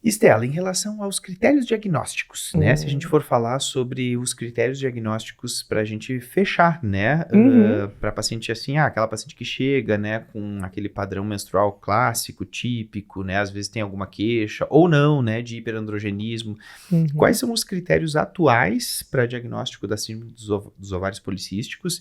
Estela, em relação aos critérios diagnósticos, né? Se a gente for falar sobre os critérios diagnósticos para a gente fechar, né? Para paciente assim, aquela paciente que chega, né, com aquele padrão menstrual clássico, típico, né? Às vezes tem alguma queixa, ou não, né, de hiperandrogenismo. Quais são os critérios atuais para diagnóstico da síndrome dos ovários policísticos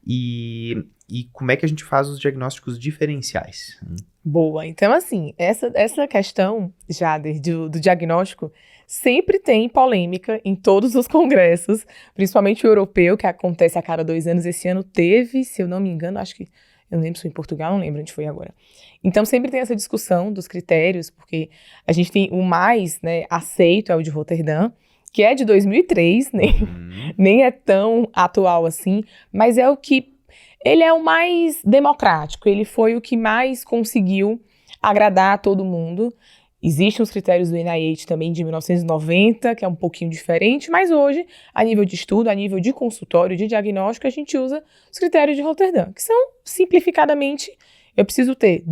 e como é que a gente faz os diagnósticos diferenciais? Boa, então assim, essa questão, Jader, do diagnóstico, sempre tem polêmica em todos os congressos, principalmente o europeu, que acontece a cada 2 anos. Esse ano teve, se eu não me engano, acho que, eu não lembro se foi em Portugal, não lembro onde foi agora. Então sempre tem essa discussão dos critérios, porque a gente tem o mais, né, aceito é o de Roterdã, que é de 2003, nem é tão atual assim, mas é o que... Ele é o mais democrático, ele foi o que mais conseguiu agradar a todo mundo. Existem os critérios do NIH também de 1990, que é um pouquinho diferente, mas hoje, a nível de estudo, a nível de consultório, de diagnóstico, a gente usa os critérios de Roterdã, que são, simplificadamente, eu preciso ter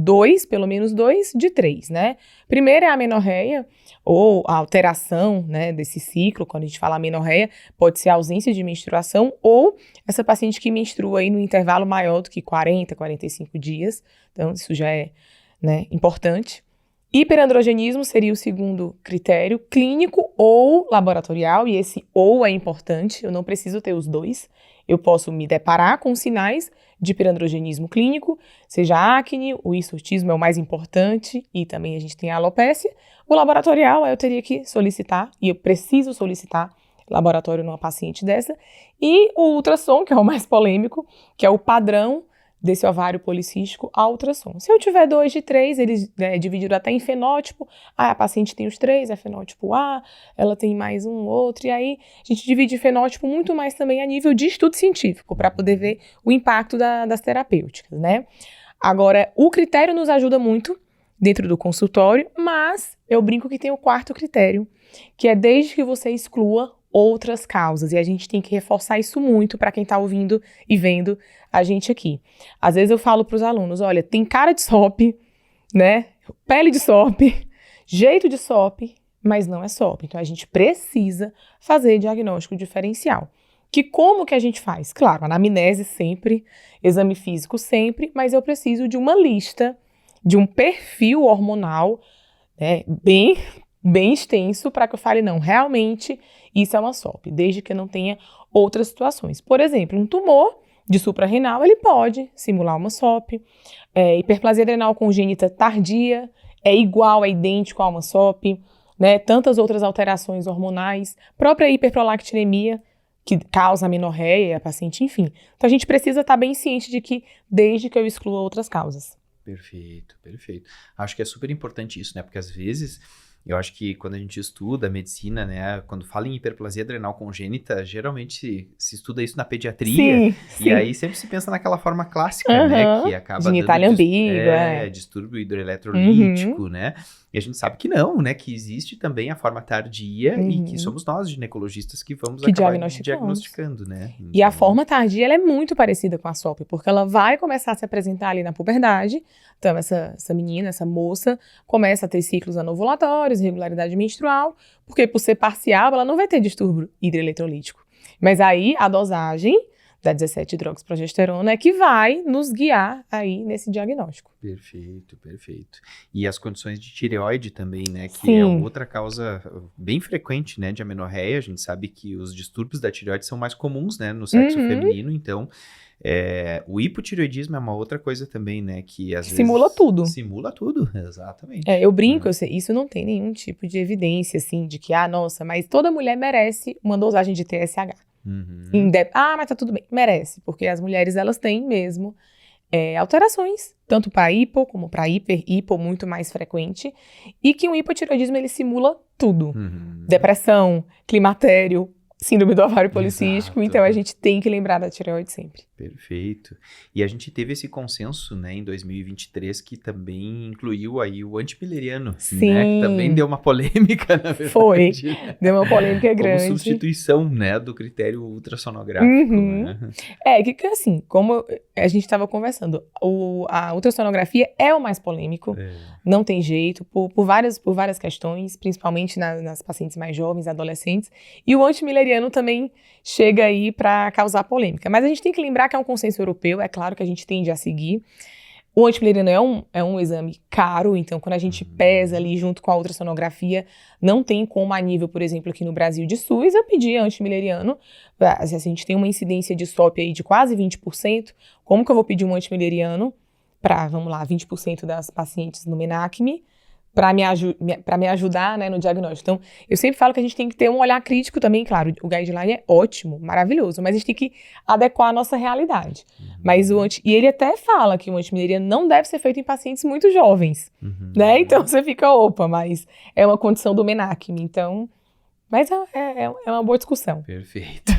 pelo menos 2 de 3, né? Primeiro é a amenorreia, ou a alteração, né, desse ciclo. Quando a gente fala amenorreia, pode ser a ausência de menstruação, ou essa paciente que menstrua aí no intervalo maior do que 40, 45 dias. Então, isso já é, né, importante. Hiperandrogenismo seria o segundo critério, clínico ou laboratorial, e esse ou é importante, eu não preciso ter os 2. Eu posso me deparar com sinais de hiperandrogenismo clínico, seja acne, o hirsutismo é o mais importante, e também a gente tem a alopécia. O laboratorial, eu teria que solicitar, e eu preciso solicitar laboratório numa paciente dessa. E o ultrassom, que é o mais polêmico, que é o padrão desse ovário policístico a ultrassom. Se eu tiver 2 de 3, eles dividiram até em fenótipo. A paciente tem os 3, é fenótipo A, ela tem mais um outro, e aí a gente divide fenótipo muito mais também a nível de estudo científico, para poder ver o impacto das terapêuticas, né? Agora, o critério nos ajuda muito dentro do consultório, mas eu brinco que tem o 4º critério, que é desde que você exclua outras causas, e a gente tem que reforçar isso muito para quem está ouvindo e vendo a gente aqui. Às vezes eu falo para os alunos, olha, tem cara de SOP, né, pele de SOP, jeito de SOP, mas não é SOP, então a gente precisa fazer diagnóstico diferencial. Que como que a gente faz? Claro, anamnese sempre, exame físico sempre, mas eu preciso de uma lista, de um perfil hormonal, né, bem extenso, para que eu fale, não, realmente isso é uma SOP, desde que eu não tenha outras situações. Por exemplo, um tumor de suprarrenal, ele pode simular uma SOP. Hiperplasia adrenal congênita tardia é igual, é idêntico a uma SOP, né? Tantas outras alterações hormonais, própria hiperprolactinemia, que causa amenorreia, a paciente, enfim. Então a gente precisa estar bem ciente de que, desde que eu exclua outras causas. Perfeito, perfeito. Acho que é super importante isso, né? Porque às vezes, eu acho que quando a gente estuda medicina, né? Quando fala em hiperplasia adrenal congênita, geralmente se estuda isso na pediatria. Sim. E aí sempre se pensa naquela forma clássica, né? Que acaba genitália dando ambígua, distúrbio hidroeletrolítico, né? E a gente sabe que não, né? Que existe também a forma tardia e que somos nós, ginecologistas, que vamos acabar diagnosticando, né? Então... E a forma tardia, ela é muito parecida com a SOP, porque ela vai começar a se apresentar ali na puberdade. Então, essa menina, essa moça, começa a ter ciclos anovulatórios, irregularidade menstrual, porque por ser parcial, ela não vai ter distúrbio hidroeletrolítico. Mas aí, a dosagem da 17-hidroxiprogesterona é que vai nos guiar aí nesse diagnóstico. Perfeito, perfeito. E as condições de tireoide também, né? Que Sim. é outra causa bem frequente, né? De amenorreia. A gente sabe que os distúrbios da tireoide são mais comuns, né? No sexo feminino, então... o hipotireoidismo é uma outra coisa também, né? Que às vezes... Simula tudo. Simula tudo, exatamente. Eu brinco, eu sei, isso não tem nenhum tipo de evidência, assim, de que, nossa, mas toda mulher merece uma dosagem de TSH. Mas tá tudo bem, merece, porque as mulheres, elas têm mesmo alterações, tanto para hipo como para hipo muito mais frequente, e que o hipotireoidismo, ele simula tudo. Depressão, climatério, síndrome do ovário policístico, Exato. então a gente tem que lembrar da tireoide sempre. Perfeito. E a gente teve esse consenso, né, em 2023, que também incluiu aí o antimileriano, Sim. né, que também deu uma polêmica, na verdade. Foi, deu uma polêmica grande. Como substituição, né, do critério ultrassonográfico, né? Que assim, como a gente estava conversando, a ultrassonografia é o mais polêmico, não tem jeito, por várias questões, principalmente nas pacientes mais jovens, adolescentes, e o antimileriano também chega aí para causar polêmica. Mas a gente tem que lembrar que é um consenso europeu, é claro que a gente tende a seguir. O antimileriano é um exame caro, então quando a gente pesa ali junto com a ultrassonografia, não tem como a nível, por exemplo, aqui no Brasil de SUS, eu pedir antimileriano. Se a gente tem uma incidência de SOP aí de quase 20%, como que eu vou pedir um antimileriano para, 20% das pacientes no MENACME, para me ajudar, né, no diagnóstico? Então, eu sempre falo que a gente tem que ter um olhar crítico também, claro, o guideline é ótimo, maravilhoso, mas a gente tem que adequar a nossa realidade. Mas e ele até fala que o antimileriano não deve ser feito em pacientes muito jovens, né? Então, você fica, mas é uma condição do MENACME, então... Mas é uma boa discussão. Perfeito.